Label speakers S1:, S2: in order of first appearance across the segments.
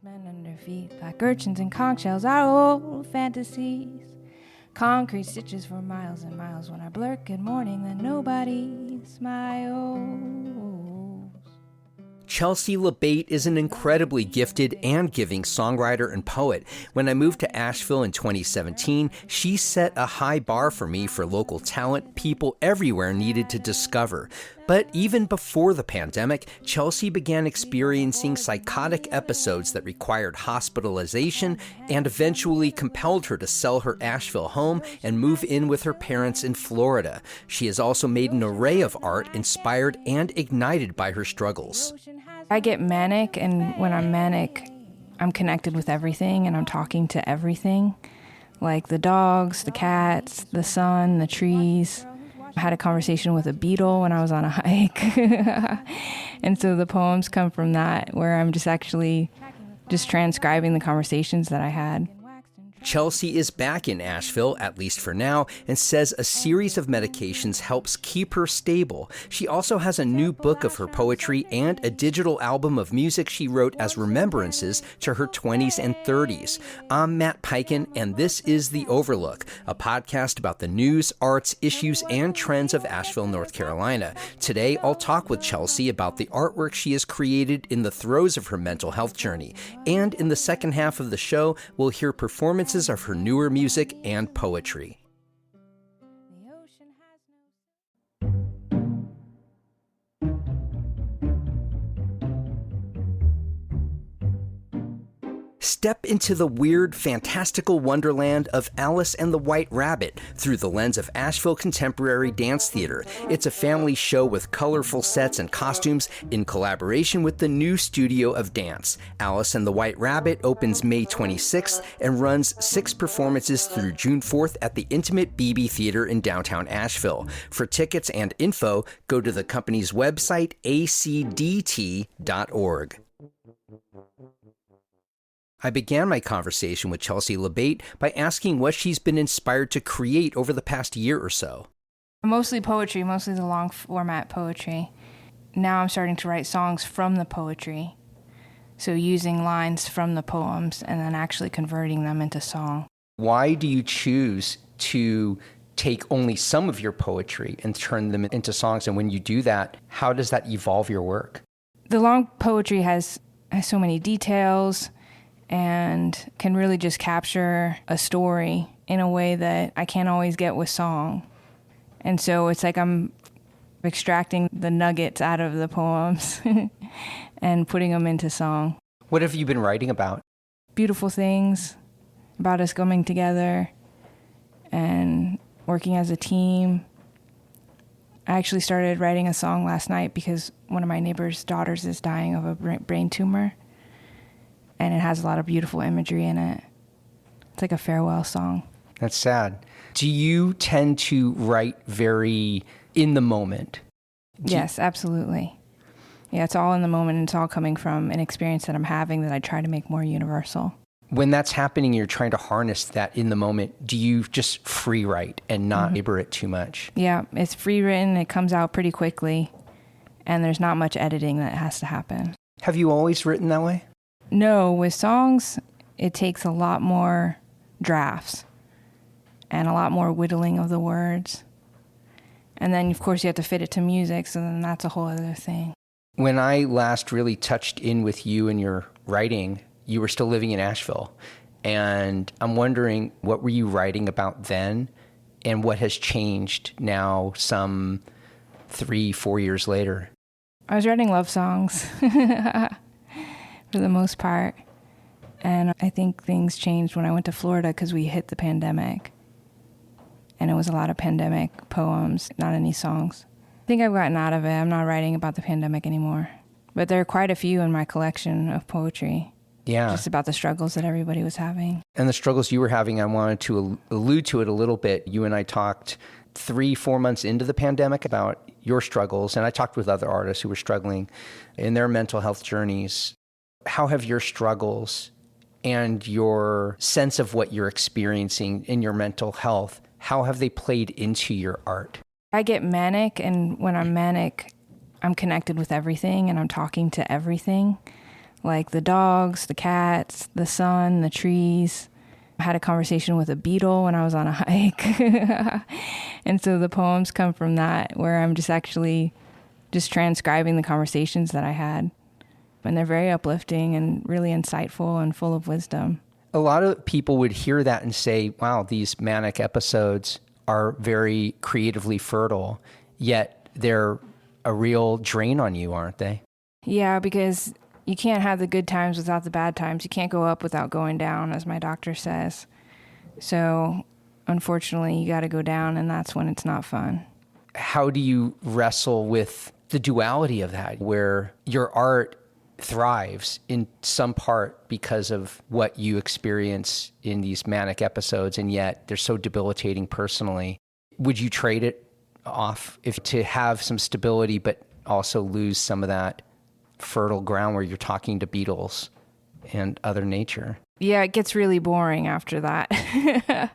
S1: Men under feet, like urchins and conch shells, are old fantasies. Concrete stitches for miles and miles. When I blurt good morning, then nobody smiles.
S2: Chelsea Labate is an incredibly gifted and giving songwriter and poet. When I moved to Asheville in 2017, she set a high bar for me for local talent people everywhere needed to discover. But even before the pandemic, Chelsea began experiencing psychotic episodes that required hospitalization and eventually compelled her to sell her Asheville home and move in with her parents in Florida. She has also made an array of art inspired and ignited by her struggles.
S1: I get manic, and when I'm manic, I'm connected with everything and I'm talking to everything, like the dogs, the cats, the sun, the trees. I had a conversation with a beetle when I was on a hike. And so the poems come from that, where I'm just transcribing the conversations that I had.
S2: Chelsea is back in Asheville, at least for now, and says a series of medications helps keep her stable. She also has a new book of her poetry and a digital album of music she wrote as remembrances to her 20s and 30s. I'm Matt Peiken, and this is The Overlook, a podcast about the news, arts, issues, and trends of Asheville, North Carolina. Today, I'll talk with Chelsea about the artwork she has created in the throes of her mental health journey. And in the second half of the show, we'll hear performances of her newer music and poetry. Step into the weird, fantastical wonderland of Alice and the White Rabbit through the lens of Asheville Contemporary Dance Theater. It's a family show with colorful sets and costumes in collaboration with the new Studio of Dance. Alice and the White Rabbit opens May 26th and runs 6 performances through June 4th at the Intimate BB Theater in downtown Asheville. For tickets and info, go to the company's website, acdt.org. I began my conversation with Chelsea Labate by asking what she's been inspired to create over the past year or so.
S1: Mostly poetry, mostly the long format poetry. Now I'm starting to write songs from the poetry. So using lines from the poems and then actually converting them into song.
S2: Why do you choose to take only some of your poetry and turn them into songs? And when you do that, how does that evolve your work?
S1: The long poetry has so many details and can really just capture a story in a way that I can't always get with song. And so it's like I'm extracting the nuggets out of the poems and putting them into song.
S2: What have you been writing about?
S1: Beautiful things, about us coming together and working as a team. I actually started writing a song last night because one of my neighbor's daughters is dying of a brain tumor. And it has a lot of beautiful imagery in it. It's like a farewell song.
S2: That's sad. Do you tend to write very in the moment?
S1: Yes, absolutely. Yeah, it's all in the moment, and it's all coming from an experience that I'm having that I try to make more universal.
S2: When that's happening, you're trying to harness that in the moment. Do you just free write and not labor it too much?
S1: Yeah, it's free written. It comes out pretty quickly, and there's not much editing that has to happen.
S2: Have you always written that way?
S1: No, with songs, it takes a lot more drafts and a lot more whittling of the words. And then, of course, you have to fit it to music, so then that's a whole other thing.
S2: When I last really touched in with you and your writing, you were still living in Asheville. And I'm wondering, what were you writing about then, and what has changed now some 3-4 years later?
S1: I was writing love songs. For the most part. And I think things changed when I went to Florida because we hit the pandemic. And it was a lot of pandemic poems, not any songs. I think I've gotten out of it. I'm not writing about the pandemic anymore. But there are quite a few in my collection of poetry.
S2: Yeah.
S1: Just about the struggles that everybody was having.
S2: And the struggles you were having, I wanted to allude to it a little bit. You and I talked 3-4 months into the pandemic about your struggles. And I talked with other artists who were struggling in their mental health journeys. How have your struggles and your sense of what you're experiencing in your mental health, how have they played into your art?
S1: I get manic, and when I'm manic, I'm connected with everything and I'm talking to everything, like the dogs, the cats, the sun, the trees. I had a conversation with a beetle when I was on a hike. And so the poems come from that, where I'm just transcribing the conversations that I had. And they're very uplifting and really insightful and full of wisdom.
S2: A lot of people would hear that and say, wow, these manic episodes are very creatively fertile, yet they're a real drain on you, aren't they?
S1: Yeah, because you can't have the good times without the bad times. You can't go up without going down, as my doctor says. So, unfortunately, you got to go down, and that's when it's not fun.
S2: How do you wrestle with the duality of that, where your art thrives in some part because of what you experience in these manic episodes, and yet they're so debilitating personally? Would you trade it off to have some stability, but also lose some of that fertile ground where you're talking to beetles and other nature?
S1: Yeah, it gets really boring after that.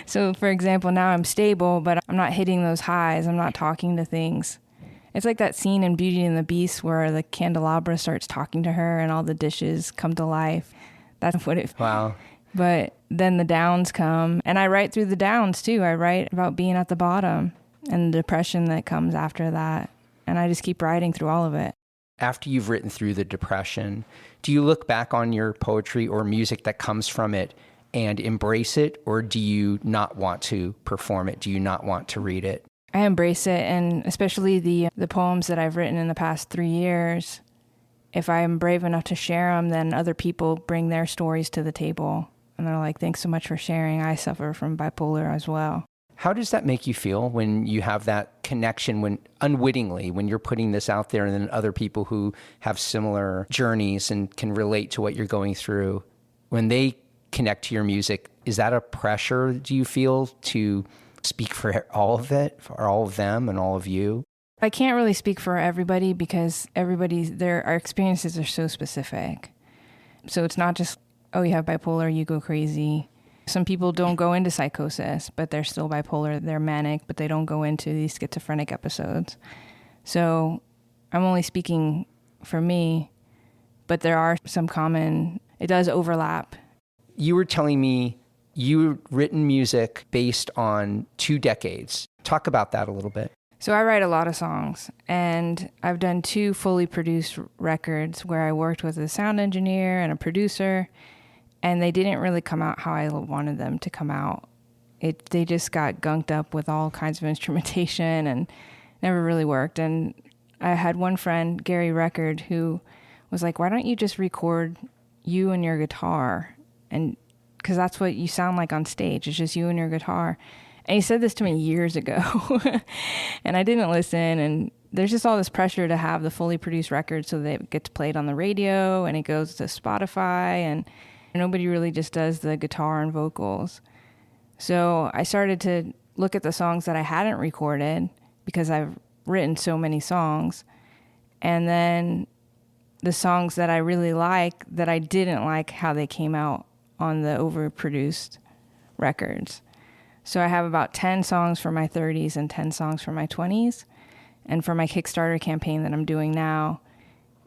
S1: So, for example, now I'm stable, but I'm not hitting those highs. I'm not talking to things. It's like that scene in Beauty and the Beast where the candelabra starts talking to her and all the dishes come to life. That's what it...
S2: Wow.
S1: But then the downs come, and I write through the downs too. I write about being at the bottom and the depression that comes after that. And I just keep writing through all of it.
S2: After you've written through the depression, do you look back on your poetry or music that comes from it and embrace it, or do you not want to perform it? Do you not want to read it?
S1: I embrace it, and especially the poems that I've written in the past 3 years. If I'm brave enough to share them, then other people bring their stories to the table. And they're like, thanks so much for sharing. I suffer from bipolar as well.
S2: How does that make you feel when you have that connection, when unwittingly, when you're putting this out there and then other people who have similar journeys and can relate to what you're going through, when they connect to your music, is that a pressure, do you feel, to speak for all of it, for all of them and all of you?
S1: I can't really speak for everybody because our experiences are so specific. So it's not just, oh, you have bipolar, you go crazy. Some people don't go into psychosis, but they're still bipolar. They're manic, but they don't go into these schizophrenic episodes. So I'm only speaking for me, but there are some it does overlap.
S2: You were telling me you've written music based on 2 decades. Talk about that a little bit.
S1: So I write a lot of songs, and I've done 2 fully produced records where I worked with a sound engineer and a producer, and they didn't really come out how I wanted them to come out. They just got gunked up with all kinds of instrumentation and never really worked. And I had one friend, Gary Record, who was like, why don't you just record you and your guitar? And because that's what you sound like on stage. It's just you and your guitar. And he said this to me years ago. And I didn't listen. And there's just all this pressure to have the fully produced record so that it gets played on the radio and it goes to Spotify. And nobody really just does the guitar and vocals. So I started to look at the songs that I hadn't recorded because I've written so many songs. And then the songs that I really like that I didn't like how they came out on the overproduced records. So I have about 10 songs for my 30s and 10 songs for my 20s. And for my Kickstarter campaign that I'm doing now,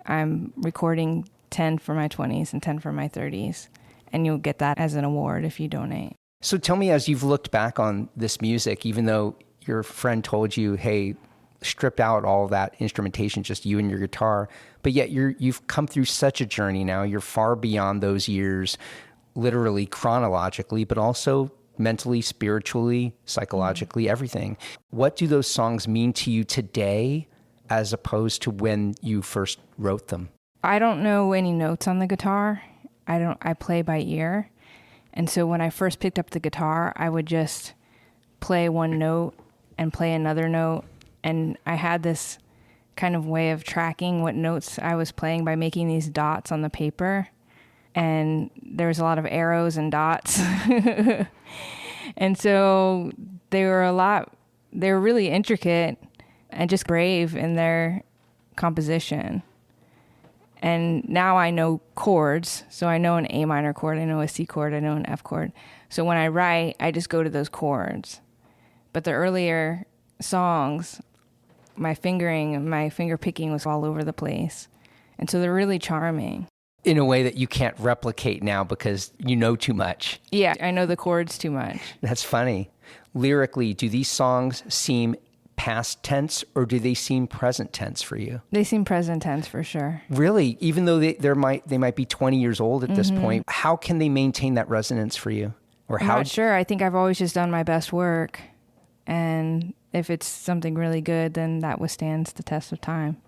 S1: I'm recording 10 for my 20s and 10 for my 30s. And you'll get that as an award if you donate.
S2: So tell me, as you've looked back on this music, even though your friend told you, hey, strip out all of that instrumentation, just you and your guitar, but yet you've come through such a journey now. You're far beyond those years, literally, chronologically, but also mentally, spiritually, psychologically, everything. What do those songs mean to you today as opposed to when you first wrote them?
S1: I don't know any notes on the guitar. I play by ear. And so when I first picked up the guitar, I would just play one note and play another note. And I had this kind of way of tracking what notes I was playing by making these dots on the paper. And there was a lot of arrows and dots. And so they were really intricate and just brave in their composition. And now I know chords. So I know an A minor chord, I know a C chord, I know an F chord. So when I write, I just go to those chords. But the earlier songs, my finger picking was all over the place. And so they're really charming.
S2: in a way that you can't replicate now because you know too much.
S1: Yeah, I know the chords too much.
S2: That's funny. Lyrically, do these songs seem past tense or do they seem present tense for you?
S1: They seem present tense for sure.
S2: Really? Even though they might be 20 years old at this point, how can they maintain that resonance for you? Or
S1: I'm not sure. I think I've always just done my best work. And if it's something really good, then that withstands the test of time.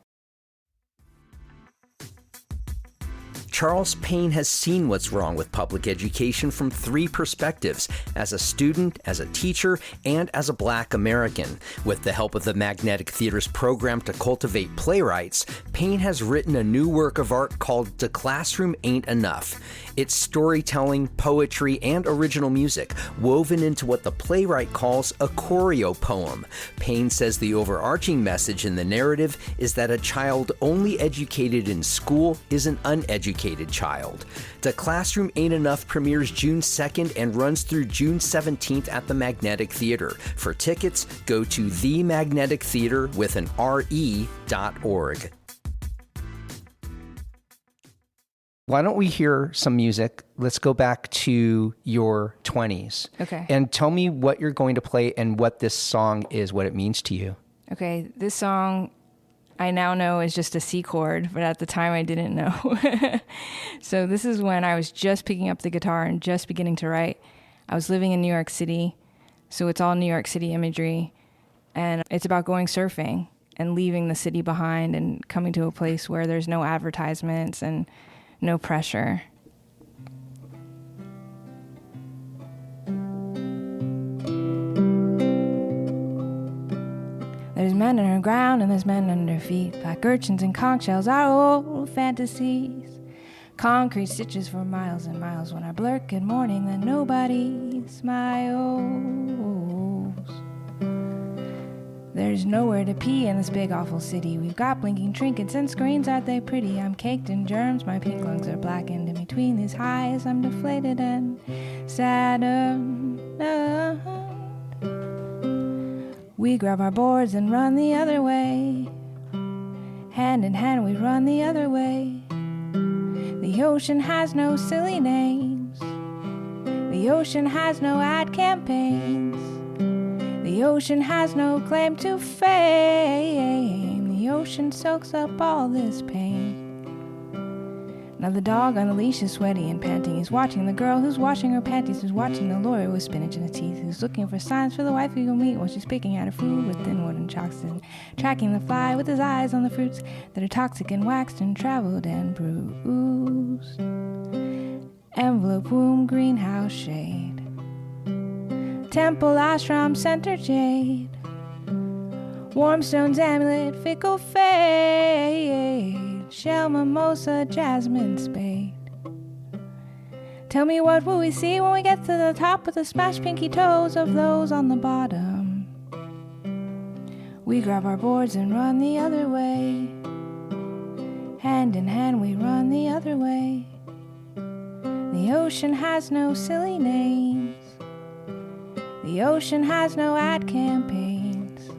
S2: Charles Payne has seen what's wrong with public education from 3 perspectives: as a student, as a teacher, and as a Black American. With the help of the Magnetic Theater's program to cultivate playwrights, Payne has written a new work of art called The Classroom Ain't Enough. It's storytelling, poetry, and original music woven into what the playwright calls a choreo poem. Payne says the overarching message in the narrative is that a child only educated in school is an uneducated child. The Classroom Ain't Enough premieres June 2nd and runs through June 17th at the Magnetic Theater. For tickets, go to themagnetictheater.org. Why don't we hear some music? Let's go back to your 20s.
S1: Okay.
S2: And tell me what you're going to play and what this song is, what it means to you.
S1: Okay, this song I now know is just a C chord, but at the time I didn't know. So this is when I was just picking up the guitar and just beginning to write. I was living in New York City, so it's all New York City imagery. And it's about going surfing and leaving the city behind and coming to a place where there's no advertisements and no pressure. There's men underground and there's men under feet. Black urchins and conch shells are old fantasies. Concrete stitches for miles and miles. When I blurt good morning, then nobody smiles. There's nowhere to pee in this big awful city. We've got blinking trinkets and screens, aren't they pretty? I'm caked in germs, my pink lungs are blackened. In between these highs, I'm deflated and saddened. We grab our boards and run the other way. Hand in hand, we run the other way. The ocean has no silly names. The ocean has no ad campaigns. The ocean has no claim to fame. The ocean soaks up all this pain. Now the dog on the leash is sweaty and panting. He's watching the girl who's washing her panties, who's watching the lawyer with spinach in his teeth, who's looking for signs for the wife who you'll meet while she's picking out her food with thin wooden chalks, and tracking the fly with his eyes on the fruits that are toxic and waxed and traveled and bruised. Envelope, womb, greenhouse shade. Temple, ashram, center, jade. Warm stones, amulet, fickle fade. Shell, mimosa, jasmine, spade. Tell me, what will we see when we get to the top with the smashed pinky toes of those on the bottom? We grab our boards and run the other way. Hand in hand, we run the other way. The ocean has no silly names. The ocean has no ad campaigns.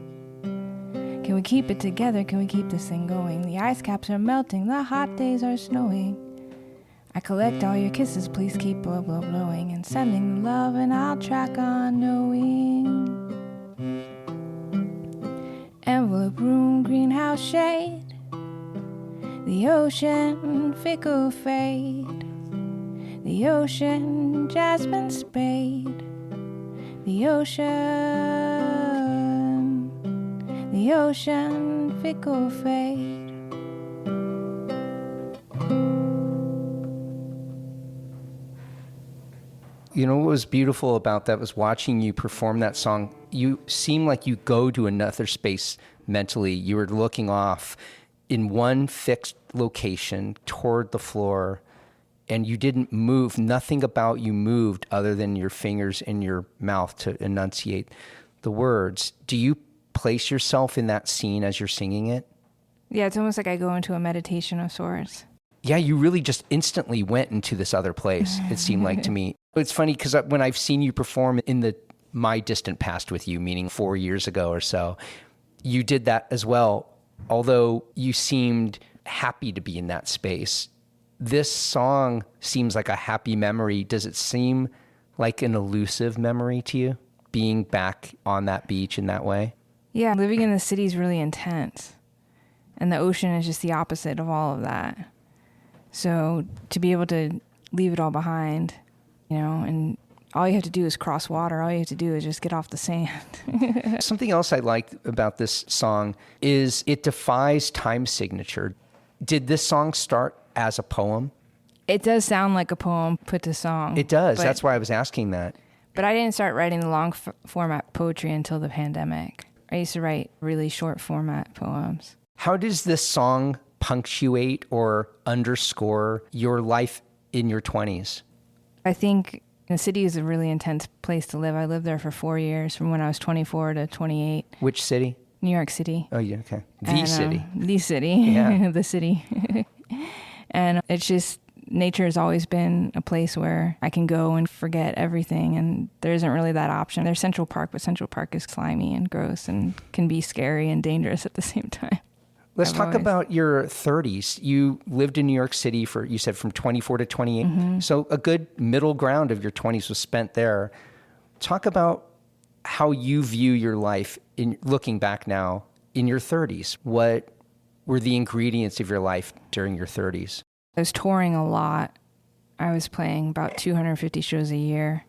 S1: Can we keep it together? Can we keep this thing going? The ice caps are melting, the hot days are snowing. I collect all your kisses, please keep blow, blow, blowing. And sending the love and I'll track on knowing. Envelope, room, greenhouse, shade. The ocean, fickle fade. The ocean, jasmine, spade. The ocean, fickle fade.
S2: You know what was beautiful about that was watching you perform that song. You seem like you go to another space mentally. You were looking off in one fixed location toward the floor, and you didn't move. Nothing about you moved other than your fingers and your mouth to enunciate the words. Do you place yourself in that scene as you're singing it?
S1: Yeah, it's almost like I go into a meditation of sorts.
S2: Yeah, you really just instantly went into this other place, it seemed like to me. It's funny because when I've seen you perform in my distant past with you, meaning 4 years ago or so, you did that as well. Although you seemed happy to be in that space, This song seems like a happy memory. Does it seem like an elusive memory to you, being back on that beach in that way?
S1: Yeah, living in the city is really intense. And the ocean is just the opposite of all of that. So to be able to leave it all behind, and all you have to do is cross water. All you have to do is just get off the sand.
S2: Something else I liked about this song is it defies time signature. Did this song start as a poem?
S1: It does sound like a poem put to song.
S2: It does. That's why I was asking that.
S1: But I didn't start writing the long format poetry until the pandemic. I used to write really short format poems.
S2: How does this song punctuate or underscore your life in your 20s?
S1: I think the city is a really intense place to live. I lived there for 4 years, from when I was 24 to 28.
S2: Which city?
S1: New York City.
S2: Oh, yeah, okay. The city.
S1: The city.
S2: Yeah.
S1: The city. And it's just, nature has always been a place where I can go and forget everything, and there isn't really that option. There's Central Park, but Central Park is slimy and gross and can be scary and dangerous at the same time.
S2: Let's talk about your 30s. You lived in New York City you said from 24 to 28. Mm-hmm. So a good middle ground of your 20s was spent there. Talk about how you view your life in looking back now in your 30s. What were the ingredients of your life during your 30s?
S1: I was touring a lot. I was playing about 250 shows a year.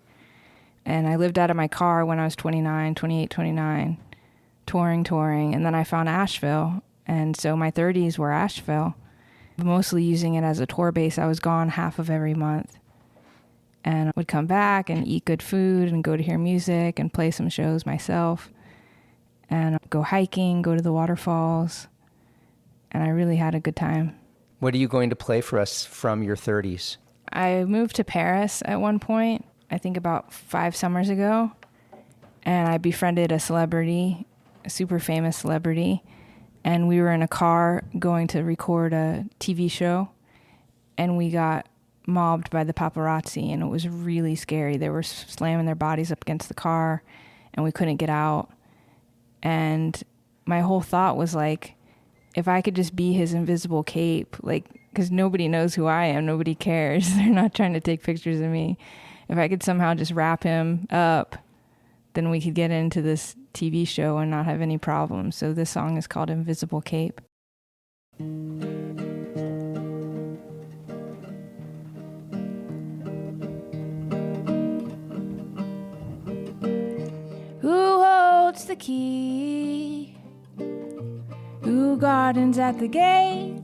S1: And I lived out of my car when I was 29, 29, touring. And then I found Asheville. And so my 30s were Asheville, mostly using it as a tour base. I was gone half of every month. And I would come back and eat good food and go to hear music and play some shows myself. And go hiking, go to the waterfalls. And I really had a good time.
S2: What are you going to play for us from your 30s?
S1: I moved to Paris at one point, I think about 5 summers ago. And I befriended a celebrity, a super famous celebrity. And we were in a car going to record a TV show. And we got mobbed by the paparazzi. And it was really scary. They were slamming their bodies up against the car. And we couldn't get out. And my whole thought was like, if I could just be his invisible cape, because nobody knows who I am, nobody cares. They're not trying to take pictures of me. If I could somehow just wrap him up, then we could get into this TV show and not have any problems. So this song is called Invisible Cape. Who holds the key? Who gardens at the gate?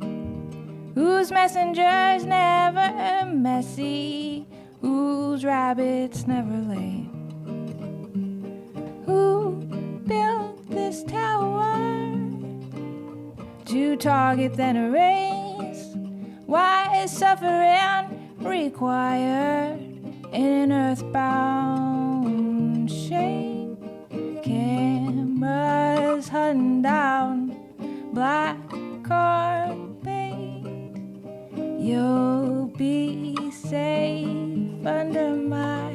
S1: Whose messenger's never messy? Whose rabbit's never late? Who built this tower to target then erase? Why is suffering required in an earthbound shape? Cameras hunting down black carpet. You'll be safe under my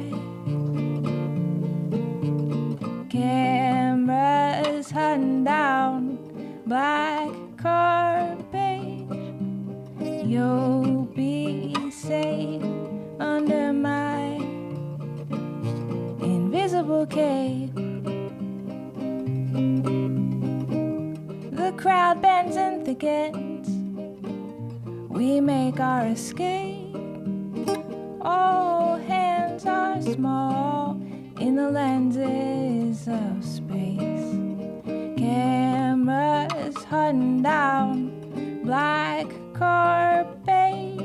S1: cameras hunting down black carpet. You'll be safe under my invisible cape. The crowd bends and thickens. We make our escape. All hands are small in the lenses of space. Cameras hunting down black carpet.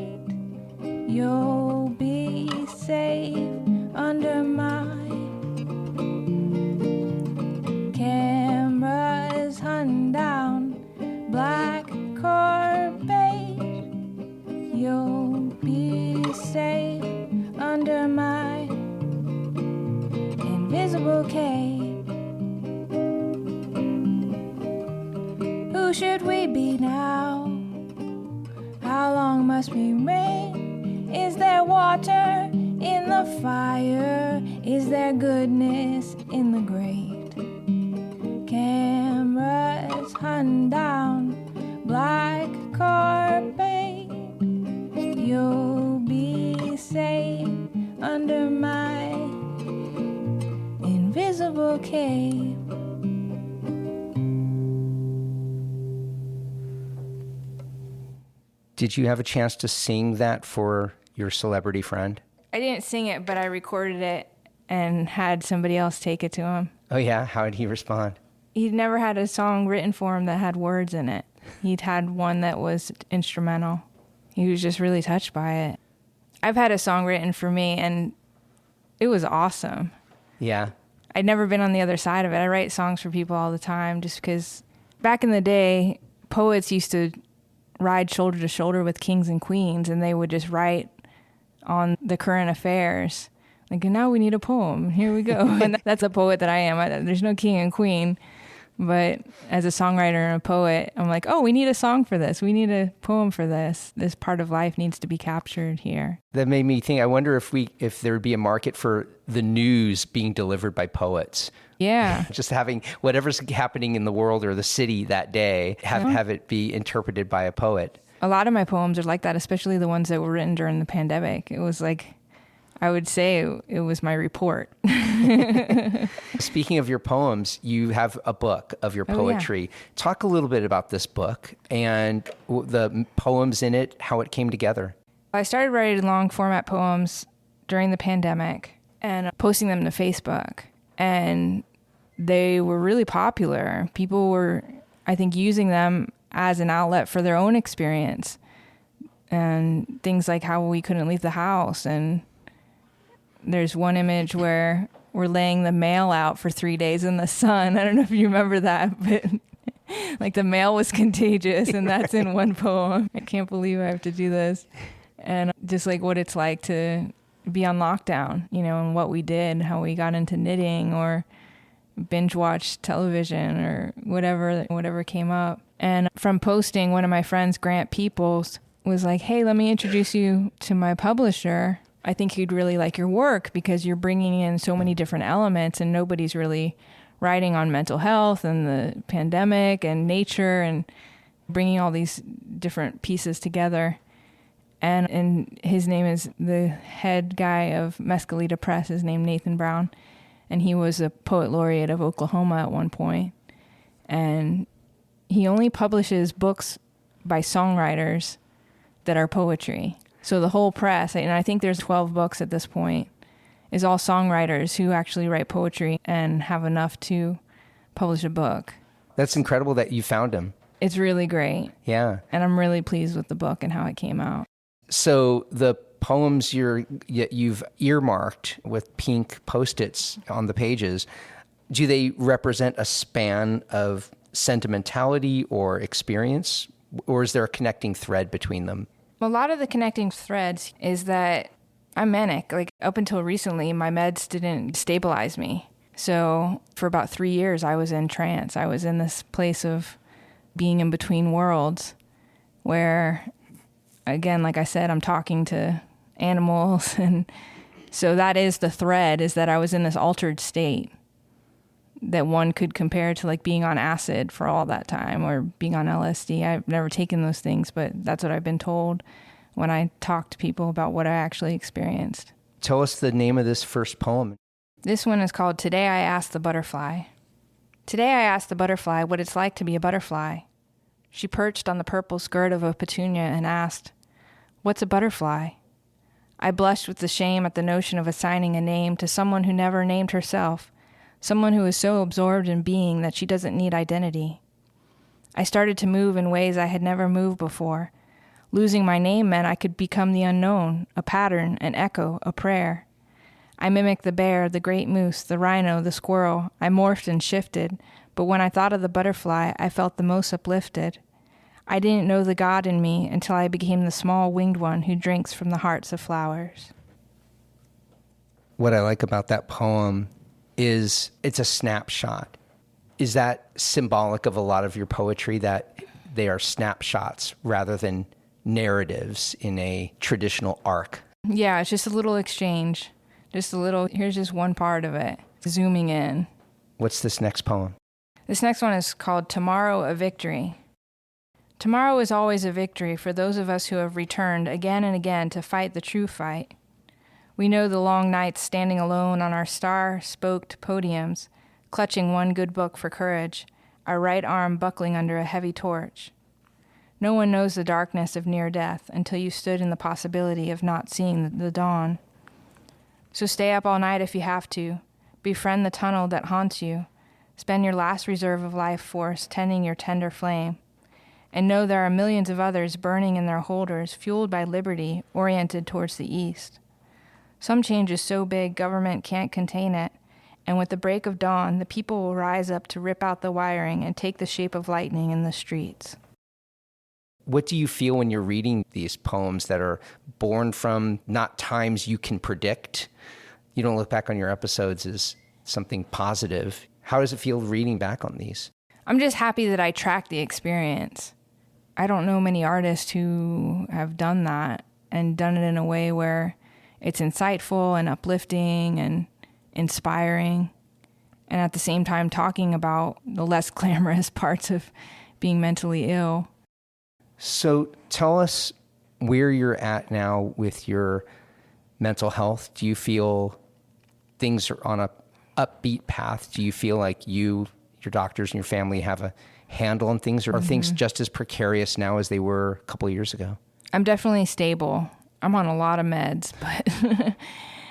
S1: You'll be safe under my cameras hunting down black carpet. You'll be safe under my invisible cape. Who should we be now? How long must we reign? Is there water in the fire? Is there goodness in the great? Cameras hunting down black carpet. You'll under my invisible cape.
S2: Did you have a chance to sing that for your celebrity friend?
S1: I didn't sing it, but I recorded it and had somebody else take it to him.
S2: Oh, yeah? How did he respond?
S1: He'd never had a song written for him that had words in it. He'd had one that was instrumental. He was just really touched by it. I've had a song written for me, and it was awesome.
S2: Yeah.
S1: I'd never been on the other side of it. I write songs for people all the time just because back in the day, poets used to ride shoulder to shoulder with kings and queens, and they would just write on the current affairs. Like, now we need a poem. Here we go. And that's a poet that I am. There's no king and queen. But as a songwriter and a poet, I'm like, oh, we need a song for this. We need a poem for this. This part of life needs to be captured here.
S2: That made me think, I wonder if there would be a market for the news being delivered by poets.
S1: Yeah.
S2: Just having whatever's happening in the world or the city that day, have it be interpreted by a poet.
S1: A lot of my poems are like that, especially the ones that were written during the pandemic. It was like, I would say it was my report.
S2: Speaking of your poems, you have a book of your poetry. Yeah. Talk a little bit about this book and the poems in it, how it came together.
S1: I started writing long format poems during the pandemic and posting them to Facebook. And they were really popular. People were, I think, using them as an outlet for their own experience. And things like how we couldn't leave the house. And there's one image where we're laying the mail out for 3 days in the sun. I don't know if you remember that, but like the mail was contagious, and that's in one poem. I can't believe I have to do this. And just like what it's like to be on lockdown, you know, and what we did, how we got into knitting or binge watched television or whatever came up. And from posting, one of my friends, Grant Peoples, was like, hey, let me introduce you to my publisher. I think he'd really like your work because you're bringing in so many different elements and nobody's really writing on mental health and the pandemic and nature and bringing all these different pieces together. And his name is the head guy of Mescalita Press, is named Nathan Brown. And he was a poet laureate of Oklahoma at one point. And he only publishes books by songwriters that are poetry. So the whole press, and I think there's 12 books at this point, is all songwriters who actually write poetry and have enough to publish a book.
S2: That's incredible that you found him.
S1: It's really great.
S2: Yeah.
S1: And I'm really pleased with the book and how it came out.
S2: So the poems you've earmarked with pink Post-its on the pages, do they represent a span of sentimentality or experience, or is there a connecting thread between them?
S1: A lot of the connecting threads is that I'm manic. Like up until recently, my meds didn't stabilize me. So for about 3 years, I was in trance. I was in this place of being in between worlds where, again, like I said, I'm talking to animals. And so that is the thread, is that I was in this altered state that one could compare to like being on acid for all that time or being on LSD. I've never taken those things, but that's what I've been told when I talk to people about what I actually experienced.
S2: Tell us the name of this first poem.
S1: This one is called Today I Asked the Butterfly. Today I asked the butterfly what it's like to be a butterfly. She perched on the purple skirt of a petunia and asked, "What's a butterfly?" I blushed with the shame at the notion of assigning a name to someone who never named herself, someone who is so absorbed in being that she doesn't need identity. I started to move in ways I had never moved before. Losing my name meant I could become the unknown, a pattern, an echo, a prayer. I mimicked the bear, the great moose, the rhino, the squirrel. I morphed and shifted, but when I thought of the butterfly, I felt the most uplifted. I didn't know the God in me until I became the small winged one who drinks from the hearts of flowers.
S2: What I like about that poem is it's a snapshot. Is that symbolic of a lot of your poetry, that they are snapshots rather than narratives in a traditional arc?
S1: Yeah, it's just a little exchange. Just a little, here's just one part of it, zooming in.
S2: What's this next poem?
S1: This next one is called Tomorrow a Victory. Tomorrow is always a victory for those of us who have returned again and again to fight the true fight. We know the long nights standing alone on our star-spoked podiums, clutching one good book for courage, our right arm buckling under a heavy torch. No one knows the darkness of near death until you stood in the possibility of not seeing the dawn. So stay up all night if you have to. Befriend the tunnel that haunts you. Spend your last reserve of life force tending your tender flame. And know there are millions of others burning in their holders, fueled by liberty, oriented towards the east. Some change is so big government can't contain it, and with the break of dawn, the people will rise up to rip out the wiring and take the shape of lightning in the streets.
S2: What do you feel when you're reading these poems that are born from not times you can predict? You don't look back on your episodes as something positive. How does it feel reading back on these?
S1: I'm just happy that I tracked the experience. I don't know many artists who have done that and done it in a way where it's insightful and uplifting and inspiring, and at the same time talking about the less glamorous parts of being mentally ill.
S2: So tell us where you're at now with your mental health. Do you feel things are on a upbeat path? Do you feel like your doctors and your family have a handle on things, or are things just as precarious now as they were a couple of years ago?
S1: I'm definitely stable. I'm on a lot of meds, but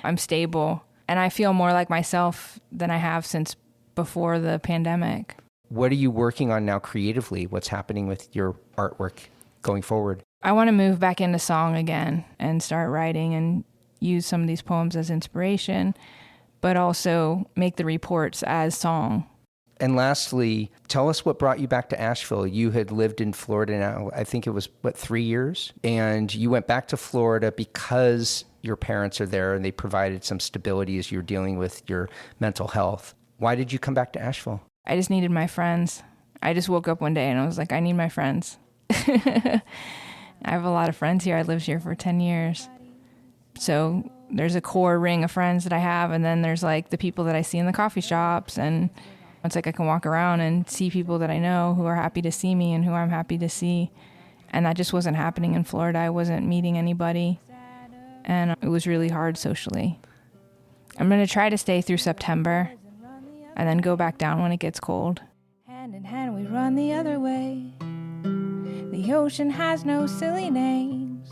S1: I'm stable. And I feel more like myself than I have since before the pandemic.
S2: What are you working on now creatively? What's happening with your artwork going forward?
S1: I want to move back into song again and start writing and use some of these poems as inspiration, but also make the reports as song.
S2: And lastly, tell us what brought you back to Asheville. You had lived in Florida now, I think it was, 3 years? And you went back to Florida because your parents are there and they provided some stability as you're dealing with your mental health. Why did you come back to Asheville?
S1: I just needed my friends. I just woke up one day and I was like, I need my friends. I have a lot of friends here. I lived here for 10 years. So there's a core ring of friends that I have, and then there's like the people that I see in the coffee shops, and it's like I can walk around and see people that I know who are happy to see me and who I'm happy to see. And that just wasn't happening in Florida. I wasn't meeting anybody, and it was really hard socially. I'm going to try to stay through September and then go back down when it gets cold. Hand in hand we run the other way. The ocean has no silly names.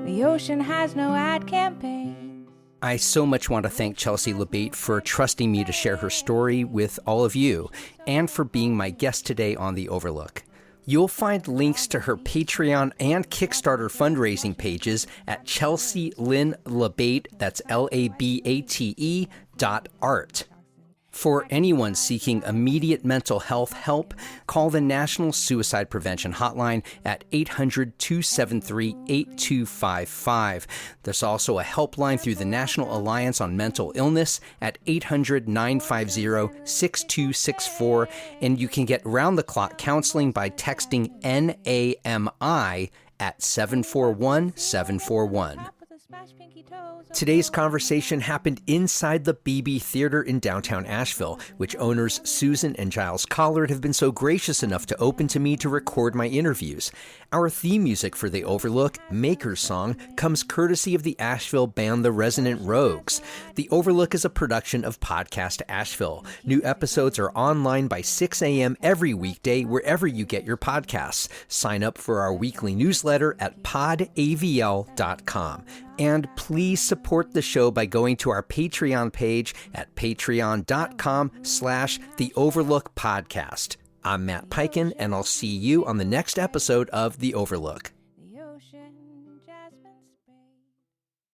S1: The ocean has no ad campaigns.
S2: I so much want to thank Chelsea Labate for trusting me to share her story with all of you, and for being my guest today on The Overlook. You'll find links to her Patreon and Kickstarter fundraising pages at Chelsea Lynn Labate, that's LABATE.art. For anyone seeking immediate mental health help, call the National Suicide Prevention Hotline at 800-273-8255. There's also a helpline through the National Alliance on Mental Illness at 800-950-6264, and you can get round-the-clock counseling by texting NAMI at 741-741. Today's conversation happened inside the BB Theater in downtown Asheville, which owners Susan and Giles Collard have been so gracious enough to open to me to record my interviews. Our theme music for The Overlook, Maker's Song, comes courtesy of the Asheville band The Resonant Rogues. The Overlook is a production of Podcast Asheville. New episodes are online by 6 a.m. every weekday wherever you get your podcasts. Sign up for our weekly newsletter at podavl.com. And please support the show by going to our Patreon page at patreon.com/The Overlook Podcast. I'm Matt Peiken, and I'll see you on the next episode of The Overlook.